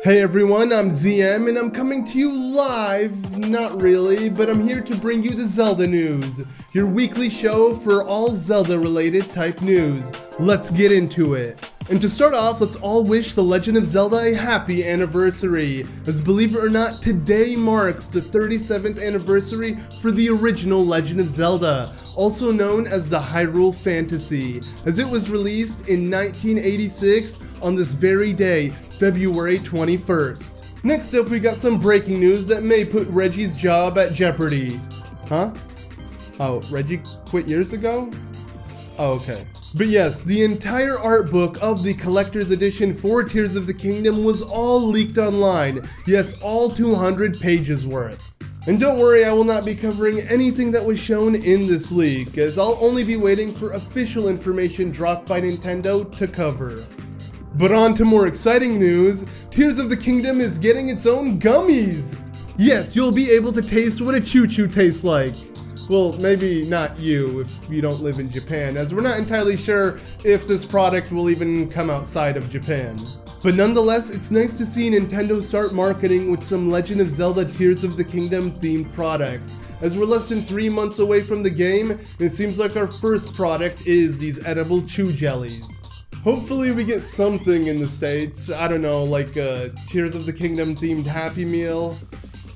Hey everyone, I'm ZM and I'm coming to you live, not really, but I'm here to bring you the Zelda news, your weekly show for all Zelda related type news. Let's get into it. And to start off, let's all wish the Legend of Zelda a happy anniversary, as believe it or not, today marks the 37th anniversary for the original Legend of Zelda, also known as the Hyrule Fantasy, as it was released in 1986 on this very day, February 21st. Next up, we got some breaking news that may put Reggie's job at jeopardy. Huh? Oh, Reggie quit years ago? Oh, okay. But yes, the entire art book of the collector's edition for Tears of the Kingdom was all leaked online. Yes, all 200 pages worth. And don't worry, I will not be covering anything that was shown in this leak, as I'll only be waiting for official information dropped by Nintendo to cover. But on to more exciting news, Tears of the Kingdom is getting its own gummies! Yes, you'll be able to taste what a choo-choo tastes like. Well, maybe not you if you don't live in Japan, as we're not entirely sure if this product will even come outside of Japan. But nonetheless, it's nice to see Nintendo start marketing with some Legend of Zelda Tears of the Kingdom themed products, as we're less than 3 months away from the game, and it seems like our first product is these edible chew jellies. Hopefully we get something in the States, I don't know, like a Tears of the Kingdom themed Happy Meal.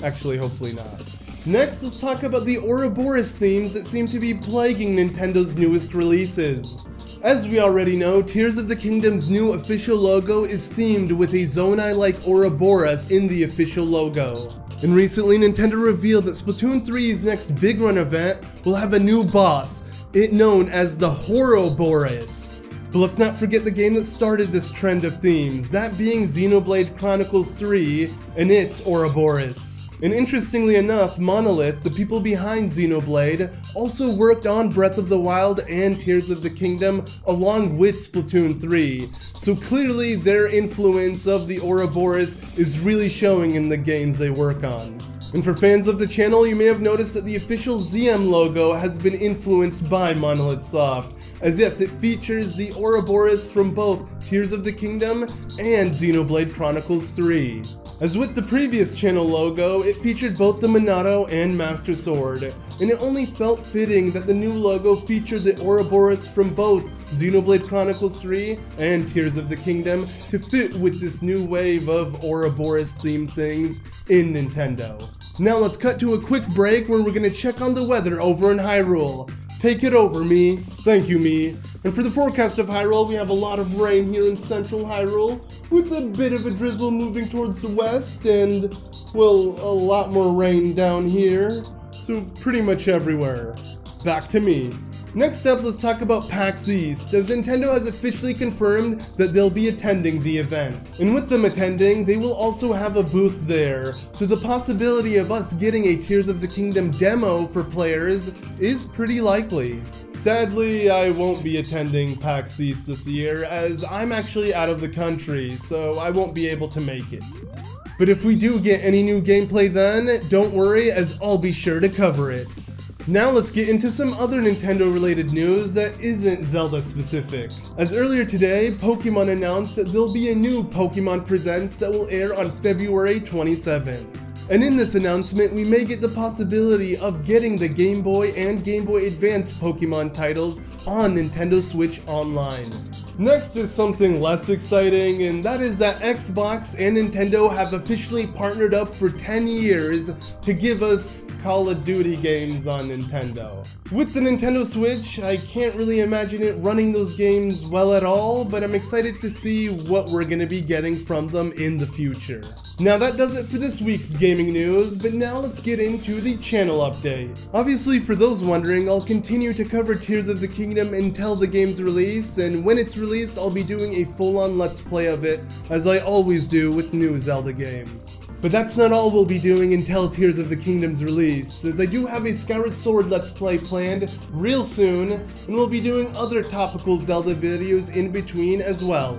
Actually, hopefully not. Next, let's talk about the Ouroboros themes that seem to be plaguing Nintendo's newest releases. As we already know, Tears of the Kingdom's new official logo is themed with a Zonai-like Ouroboros in the official logo. And recently, Nintendo revealed that Splatoon 3's next Big Run event will have a new boss, it known as the Horrorboros. But let's not forget the game that started this trend of themes, that being Xenoblade Chronicles 3 and its Ouroboros. And interestingly enough, Monolith, the people behind Xenoblade, also worked on Breath of the Wild and Tears of the Kingdom along with Splatoon 3. So clearly their influence of the Ouroboros is really showing in the games they work on. And for fans of the channel, you may have noticed that the official ZM logo has been influenced by Monolithsoft, as yes, it features the Ouroboros from both Tears of the Kingdom and Xenoblade Chronicles 3. As with the previous channel logo, it featured both the Minato and Master Sword, and it only felt fitting that the new logo featured the Ouroboros from both Xenoblade Chronicles 3 and Tears of the Kingdom to fit with this new wave of Ouroboros themed things in Nintendo. Now let's cut to a quick break where we're gonna check on the weather over in Hyrule. Take it over, me. Thank you, me. And for the forecast of Hyrule, we have a lot of rain here in central Hyrule, with a bit of a drizzle moving towards the west, and, well, a lot more rain down here. So pretty much everywhere. Back to me. Next up, let's talk about PAX East, as Nintendo has officially confirmed that they'll be attending the event. And with them attending, they will also have a booth there, so the possibility of us getting a Tears of the Kingdom demo for players is pretty likely. Sadly, I won't be attending PAX East this year, as I'm actually out of the country, so I won't be able to make it. But if we do get any new gameplay then, don't worry, as I'll be sure to cover it. Now let's get into some other Nintendo related news that isn't Zelda specific. As earlier today, Pokemon announced that there'll be a new Pokemon Presents that will air on February 27th. And in this announcement, we may get the possibility of getting the Game Boy and Game Boy Advance Pokemon titles on Nintendo Switch Online. Next is something less exciting, and that is that Xbox and Nintendo have officially partnered up for 10 years to give us Call of Duty games on Nintendo. With the Nintendo Switch, I can't really imagine it running those games well at all, but I'm excited to see what we're going to be getting from them in the future. Now that does it for this week's gaming news, but now let's get into the channel update. Obviously, for those wondering, I'll continue to cover Tears of the Kingdom until the game's release, and when it's released, I'll be doing a full-on Let's Play of it, as I always do with new Zelda games. But that's not all we'll be doing until Tears of the Kingdom's release, as I do have a Skyward Sword Let's Play planned real soon, and we'll be doing other topical Zelda videos in between as well.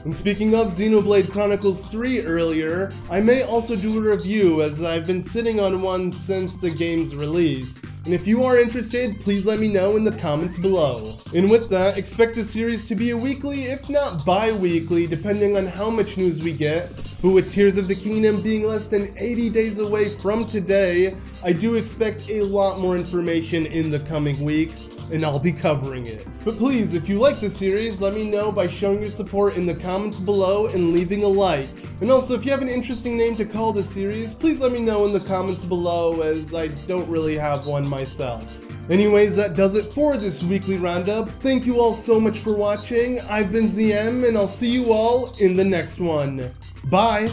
And speaking of Xenoblade Chronicles 3 earlier, I may also do a review, as I've been sitting on one since the game's release. And if you are interested, please let me know in the comments below. And with that, expect the series to be a weekly, if not bi-weekly, depending on how much news we get. But with Tears of the Kingdom being less than 80 days away from today, I do expect a lot more information in the coming weeks, and I'll be covering it. But please, if you like the series, let me know by showing your support in the comments below and leaving a like. And also, if you have an interesting name to call the series, please let me know in the comments below, as I don't really have one myself. Anyways, that does it for this weekly roundup. Thank you all so much for watching. I've been ZM, and I'll see you all in the next one. Bye!